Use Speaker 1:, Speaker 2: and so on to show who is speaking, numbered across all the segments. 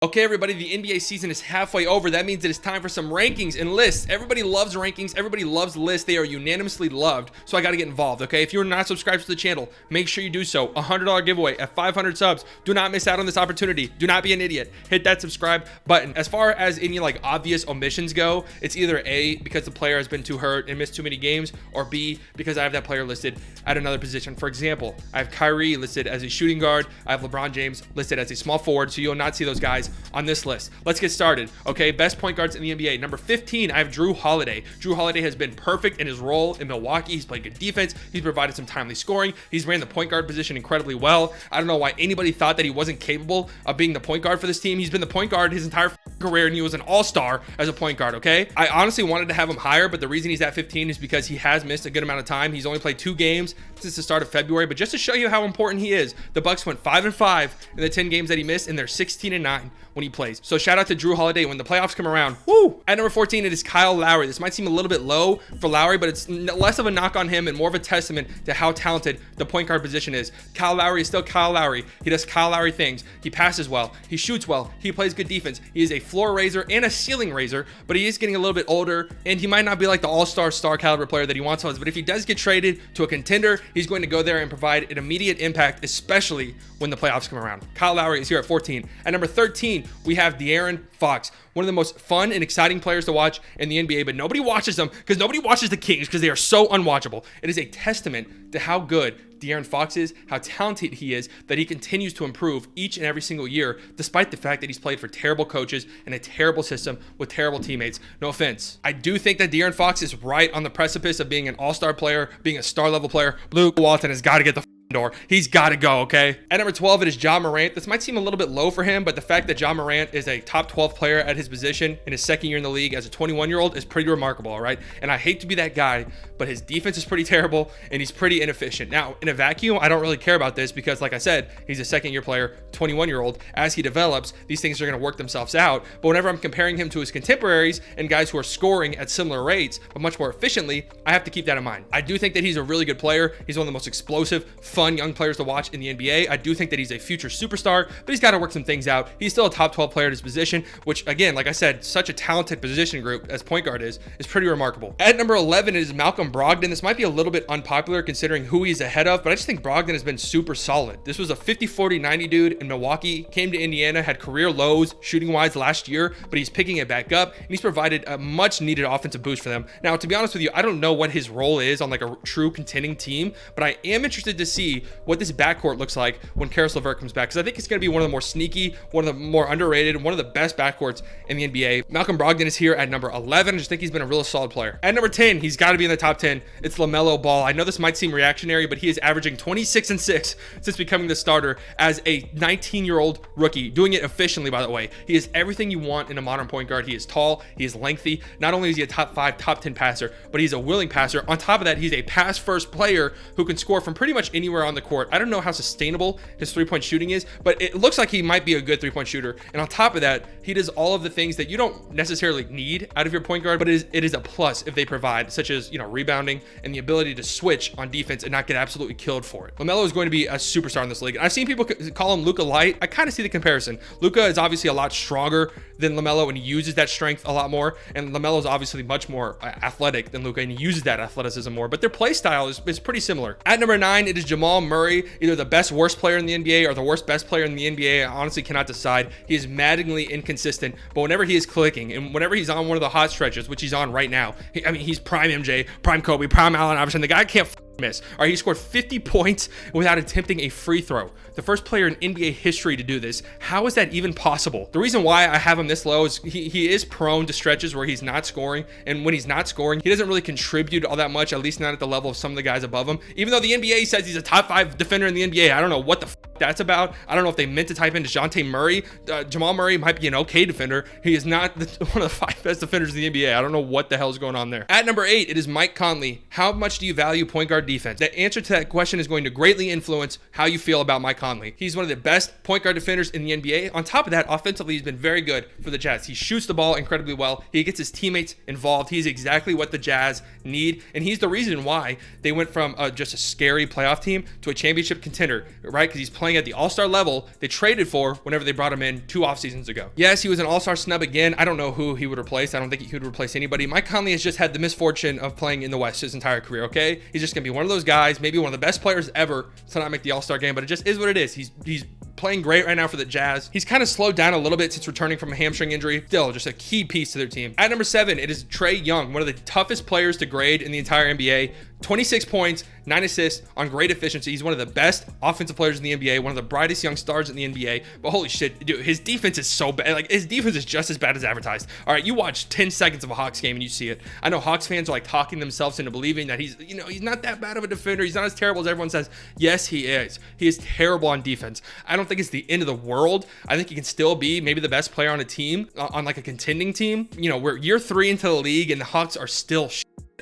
Speaker 1: Okay, everybody, the NBA season is halfway over. That means it is time for some rankings and lists. Everybody loves rankings. Everybody loves lists. They are unanimously loved. So I got to get involved, okay? If you're not subscribed to the channel, make sure you do so. $100 giveaway at 500 subs. Do not miss out on this opportunity. Do not be an idiot. Hit that subscribe button. As far as any like obvious omissions go, it's either A, because the player has been too hurt and missed too many games, or B, because I have that player listed at another position. For example, I have Kyrie listed as a shooting guard. I have LeBron James listed as a small forward. So you'll not see those guys on this list. Let's get started. Okay, best point guards in the NBA. Number 15, I have Jrue Holiday. Jrue Holiday has been perfect in his role in Milwaukee. He's played good defense. He's provided some timely scoring. He's ran the point guard position incredibly well. I don't know why anybody thought that he wasn't capable of being the point guard for this team. He's been the point guard his entire career, and he was an all-star as a point guard, okay? I honestly wanted to have him higher, but the reason he's at 15 is because he has missed a good amount of time. He's only played 2 games since the start of February, but just to show you how important he is, the Bucks went 5-5 in the 10 games that he missed, and they're 16-9 when he plays. So shout out to Jrue Holiday when the playoffs come around. Woo! At number 14, it is Kyle Lowry. This might seem a little bit low for Lowry, but it's less of a knock on him and more of a testament to how talented the point guard position is. Kyle Lowry is still Kyle Lowry. He does Kyle Lowry things. He passes well. He shoots well. He plays good defense. He is a floor raiser and a ceiling raiser, but he is getting a little bit older, and he might not be like the all-star star caliber player that he once was, but if he does get traded to a contender, he's going to go there and provide an immediate impact, especially when the playoffs come around. Kyle Lowry is here at 14. At number 13, we have De'Aaron Fox, one of the most fun and exciting players to watch in the NBA, but nobody watches them because nobody watches the Kings because they are so unwatchable. It is a testament to how good De'Aaron Fox is, how talented he is, that he continues to improve each and every single year, despite the fact that he's played for terrible coaches and a terrible system with terrible teammates. No offense. I do think that De'Aaron Fox is right on the precipice of being an all-star player, being a star-level player. Luke Walton has got to get the door. He's got to go, okay? At number 12, it is Ja Morant. This might seem a little bit low for him, but the fact that Ja Morant is a top 12 player at his position in his second year in the league as a 21-year-old is pretty remarkable, all right? And I hate to be that guy, but his defense is pretty terrible and he's pretty inefficient. Now, in a vacuum, I don't really care about this because, like I said, he's a second-year player, 21-year-old. As he develops, these things are going to work themselves out. But whenever I'm comparing him to his contemporaries and guys who are scoring at similar rates, but much more efficiently, I have to keep that in mind. I do think that he's a really good player. He's one of the most explosive, fun young players to watch in the NBA. I do think that he's a future superstar, but he's got to work some things out. He's still a top 12 player at his position, which again, like I said, such a talented position group as point guard is pretty remarkable. At number 11 is Malcolm Brogdon. This might be a little bit unpopular considering who he's ahead of, but I just think Brogdon has been super solid. This was a 50-40-90 dude in Milwaukee, came to Indiana, had career lows shooting wise last year, but he's picking it back up and he's provided a much needed offensive boost for them. Now, to be honest with you, I don't know what his role is on like a true contending team, but I am interested to see what this backcourt looks like when Karis LeVert comes back, because I think it's going to be one of the more sneaky, one of the more underrated, one of the best backcourts in the NBA. Malcolm Brogdon is here at number 11. I just think he's been a real solid player. At number 10, he's got to be in the top 10. It's LaMelo Ball. I know this might seem reactionary, but he is averaging 26-6 since becoming the starter as a 19-year-old rookie, doing it efficiently, by the way. He is everything you want in a modern point guard. He is tall, he is lengthy. Not only is he a top 5, top 10 passer, but he's a willing passer. On top of that, he's a pass-first player who can score from pretty much anywhere on the court. I don't know how sustainable his three-point shooting is, but it looks like he might be a good three-point shooter. And on top of that, he does all of the things that you don't necessarily need out of your point guard, but it is a plus if they provide, such as, rebounding and the ability to switch on defense and not get absolutely killed for it. LaMelo is going to be a superstar in this league. I've seen people call him Luka light. I kind of see the comparison. Luka is obviously a lot stronger than LaMelo and he uses that strength a lot more, and LaMelo is obviously much more athletic than Luka and he uses that athleticism more, but their play style is pretty similar. At number 9, it is Jamal Murray, either the best worst player in the NBA or the worst best player in the NBA. I honestly cannot decide. He is maddeningly inconsistent, but whenever he is clicking and whenever he's on one of the hot stretches, which he's on right now, he's prime MJ, prime Kobe, prime Allen Iverson. The guy can't miss. All right, he scored 50 points without attempting a free throw. The first player in NBA history to do this. How is that even possible? The reason why I have him this low is he is prone to stretches where he's not scoring, and when he's not scoring, he doesn't really contribute all that much, at least not at the level of some of the guys above him. Even though the NBA says he's a top 5 defender in the NBA, I don't know what the that's about. I don't know if they meant to type in DeJounte Murray. Jamal Murray might be an okay defender. He is not one of the 5 best defenders in the NBA. I don't know what the hell is going on there. At number 8, it is Mike Conley. How much do you value point guard defense? The answer to that question is going to greatly influence how you feel about Mike Conley. He's one of the best point guard defenders in the NBA. On top of that, offensively, he's been very good for the Jazz. He shoots the ball incredibly well. He gets his teammates involved. He's exactly what the Jazz need, and he's the reason why they went from just a scary playoff team to a championship contender, right? Because he's playing playing at the all-star level they traded for whenever they brought him in 2 off seasons ago. Yes, he was an all-star snub again. I don't know who he would replace. I don't think he would replace anybody. Mike Conley has just had the misfortune of playing in the West his entire career, okay? He's just going to be one of those guys, maybe one of the best players ever to not make the all-star game, but it just is what it is. He's playing great right now for the Jazz. He's kind of slowed down a little bit since returning from a hamstring injury. Still, just a key piece to their team. At number 7, it is Trae Young, one of the toughest players to grade in the entire NBA. 26 points, 9 assists on great efficiency. He's one of the best offensive players in the NBA, one of the brightest young stars in the NBA. But holy shit, dude, his defense is so bad. Like, his defense is just as bad as advertised. All right, you watch 10 seconds of a Hawks game and you see it. I know Hawks fans are like talking themselves into believing that he's not that bad of a defender. He's not as terrible as everyone says. Yes, he is. He is terrible on defense. I don't think it's the end of the world. I think he can still be maybe the best player on a team, on like a contending team. We're year 3 into the league and the Hawks are still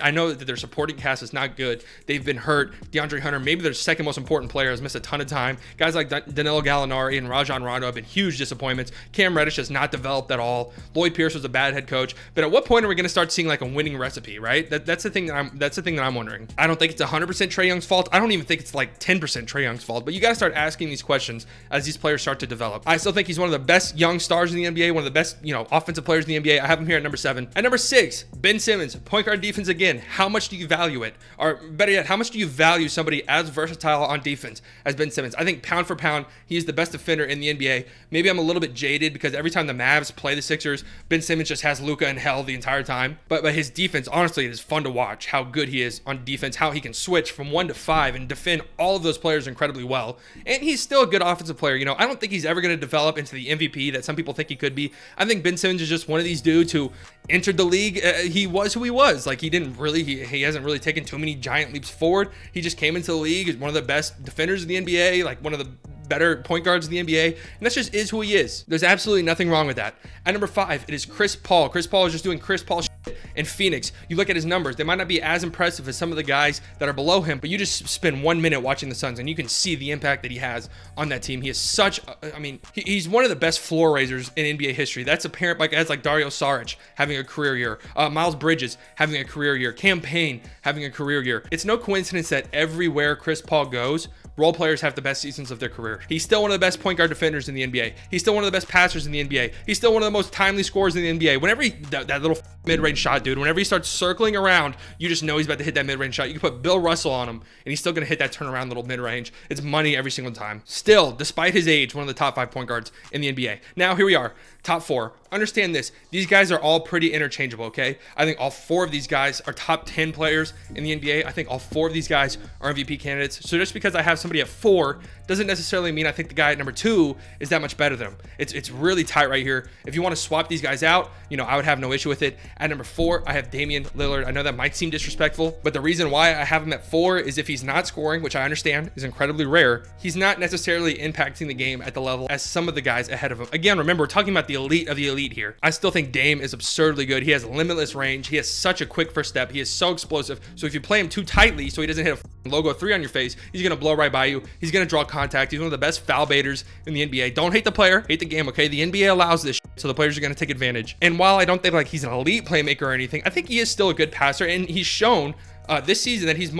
Speaker 1: I know that their supporting cast is not good. They've been hurt. DeAndre Hunter, maybe their second most important player, has missed a ton of time. Guys like Danilo Gallinari and Rajon Rondo have been huge disappointments. Cam Reddish has not developed at all. Lloyd Pierce was a bad head coach. But at what point are we going to start seeing like a winning recipe, right? That's the thing that I'm wondering. I don't think it's 100% Trae Young's fault. I don't even think it's like 10% Trae Young's fault. But you got to start asking these questions as these players start to develop. I still think he's one of the best young stars in the NBA, one of the best, offensive players in the NBA. I have him here at number 7. At number 6, Ben Simmons, point guard defense again. How much do you value it? Or better yet, how much do you value somebody as versatile on defense as Ben Simmons? I think pound for pound, he is the best defender in the NBA. Maybe I'm a little bit jaded because every time the Mavs play the Sixers, Ben Simmons just has Luka in hell the entire time. But his defense, honestly, it is fun to watch how good he is on defense, how he can switch from 1 to 5 and defend all of those players incredibly well. And he's still a good offensive player. I don't think he's ever going to develop into the MVP that some people think he could be. I think Ben Simmons is just one of these dudes who entered the league. He was who he was. Like, he hasn't really taken too many giant leaps forward. He just came into the league as one of the best defenders in the NBA, like one of the better point guards in the NBA, and that just is who he is. There's absolutely nothing wrong with that. At number 5, it is Chris Paul. Chris Paul is just doing Chris Paul shit in Phoenix. You look at his numbers, they might not be as impressive as some of the guys that are below him, but you just spend 1 minute watching the Suns and you can see the impact that he has on that team. He is he's one of the best floor raisers in NBA history. That's apparent by guys like Dario Saric having a career year, Miles Bridges having a career year, Cam Payne having a career year. It's no coincidence that everywhere Chris Paul goes, role players have the best seasons of their career. He's still one of the best point guard defenders in the NBA. He's still one of the best passers in the NBA. He's still one of the most timely scorers in the NBA. Whenever that little mid-range shot, dude, whenever he starts circling around, you just know he's about to hit that mid-range shot. You can put Bill Russell on him, and he's still going to hit that turnaround little mid-range. It's money every single time. Still, despite his age, one of the top 5 point guards in the NBA. Now, here we are. Top 4. Understand this. These guys are all pretty interchangeable, okay? I think all 4 of these guys are top 10 players in the NBA. I think all 4 of these guys are MVP candidates. So just because I have somebody at 4 doesn't necessarily mean I think the guy at number 2 is that much better than him. It's really tight right here. If you want to swap these guys out, I would have no issue with it. At number 4, I have Damian Lillard. I know that might seem disrespectful, but the reason why I have him at 4 is if he's not scoring, which I understand is incredibly rare, he's not necessarily impacting the game at the level as some of the guys ahead of him. Again, remember, we're talking about the elite of the elite here. I still think Dame is absurdly good. He has limitless range. He has such a quick first step. He is so explosive. So if you play him too tightly so he doesn't hit a logo 3 on your face, he's going to blow right by you. He's going to draw contact. He's one of the best foul baiters in the NBA. Don't hate the player, hate the game, okay? The NBA allows this shit, so the players are going to take advantage. And while I don't think like he's an elite playmaker or anything, I think he is still a good passer, and he's shown this season that he's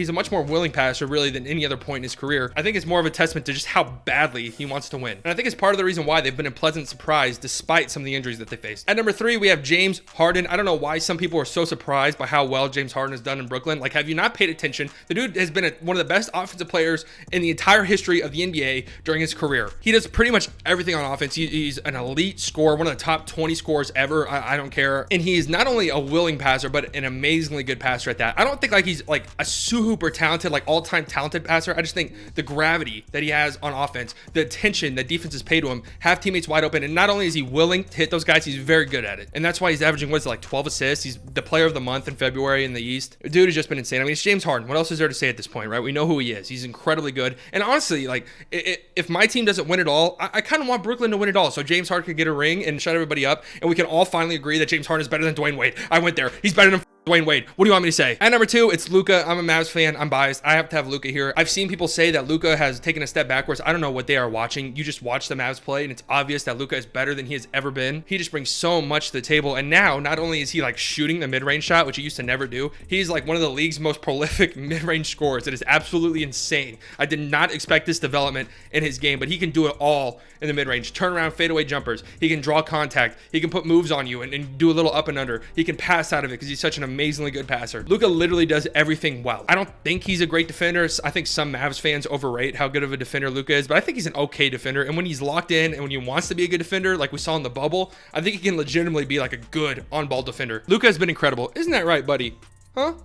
Speaker 1: a much more willing passer really than any other point in his career. I think it's more of a testament to just how badly he wants to win. And I think it's part of the reason why they've been a pleasant surprise despite some of the injuries that they faced. At number 3, we have James Harden. I don't know why some people are so surprised by how well James Harden has done in Brooklyn. Like, have you not paid attention? The dude has been one of the best offensive players in the entire history of the NBA during his career. He does pretty much everything on offense. He's an elite scorer, one of the top 20 scorers ever. I don't care. And he's not only a willing passer, but an amazingly good passer at that. I don't think like he's like a super talented, like all-time talented passer. I just think the gravity that he has on offense, the attention that defenses pay to him, have teammates wide open, and not only is he willing to hit those guys, he's very good at it. And that's why he's averaging, like 12 assists. He's the player of the month in February in the East. Dude has just been insane. I mean, it's James Harden. What else is there to say at this point, right? We know who he is. He's incredibly good. And honestly, like, if my team doesn't win it all, I kind of want Brooklyn to win it all, so James Harden could get a ring and shut everybody up, and we can all finally agree that James Harden is better than Dwayne Wade. I went there. He's better than Dwayne Wade. What do you want me to say? At number 2, it's Luka. I'm a Mavs fan. I'm biased. I have to have Luka here. I've seen people say that Luka has taken a step backwards. I don't know what they are watching. You just watch the Mavs play, and it's obvious that Luka is better than he has ever been. He just brings so much to the table. And now, not only is he like shooting the mid-range shot, which he used to never do, he's like one of the league's most prolific mid-range scorers. It is absolutely insane. I did not expect this development in his game, but he can do it all in the mid-range. Turnaround fadeaway jumpers. He can draw contact. He can put moves on you and do a little up and under. He can pass out of it because he's such an amazingly good passer. Luka literally does everything well. I don't think he's a great defender. I think some Mavs fans overrate how good of a defender Luka is, but I think he's an okay defender. And when he's locked in and when he wants to be a good defender, like we saw in the bubble, I think he can legitimately be like a good on-ball defender. Luka has been incredible. Isn't that right, buddy? Huh?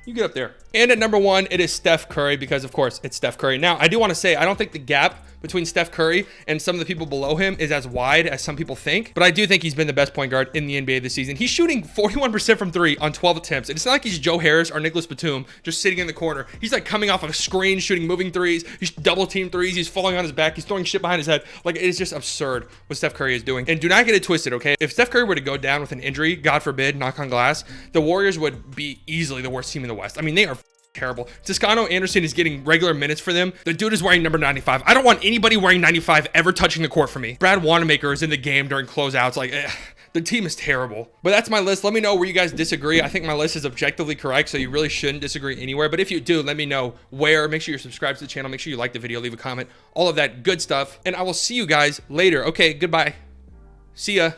Speaker 1: You get up there. And at number 1, it is Steph Curry because, of course, it's Steph Curry. Now, I do want to say, I don't think the gap between Steph Curry and some of the people below him is as wide as some people think, but I do think he's been the best point guard in the NBA this season. He's shooting 41% from 3 on 12 attempts. And it's not like he's Joe Harris or Nicholas Batum just sitting in the corner. He's like coming off of a screen, shooting moving threes. He's double team threes. He's falling on his back. He's throwing shit behind his head. Like, it is just absurd what Steph Curry is doing. And do not get it twisted, okay? If Steph Curry were to go down with an injury, God forbid, knock on glass, the Warriors would be easily the worst team in the West. I mean, they are terrible. Toscano Anderson is getting regular minutes for them. The dude is wearing number 95. I don't want anybody wearing 95 ever touching the court for me. Brad Wanamaker is in the game during closeouts. Like, the team is terrible. But that's my list. Let me know where you guys disagree. I think my list is objectively correct, so you really shouldn't disagree anywhere. But if you do, let me know where. Make sure you're subscribed to the channel. Make sure you like the video, leave a comment, all of that good stuff. And I will see you guys later. Okay, goodbye. See ya.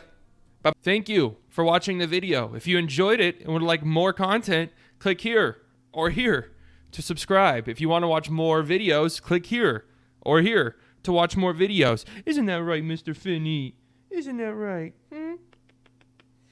Speaker 1: Bye. Thank you for watching the video. If you enjoyed it and would like more content, click here or here to subscribe. If you want to watch more videos, click here or here to watch more videos. Isn't that right, Mr. Finney? Isn't that right?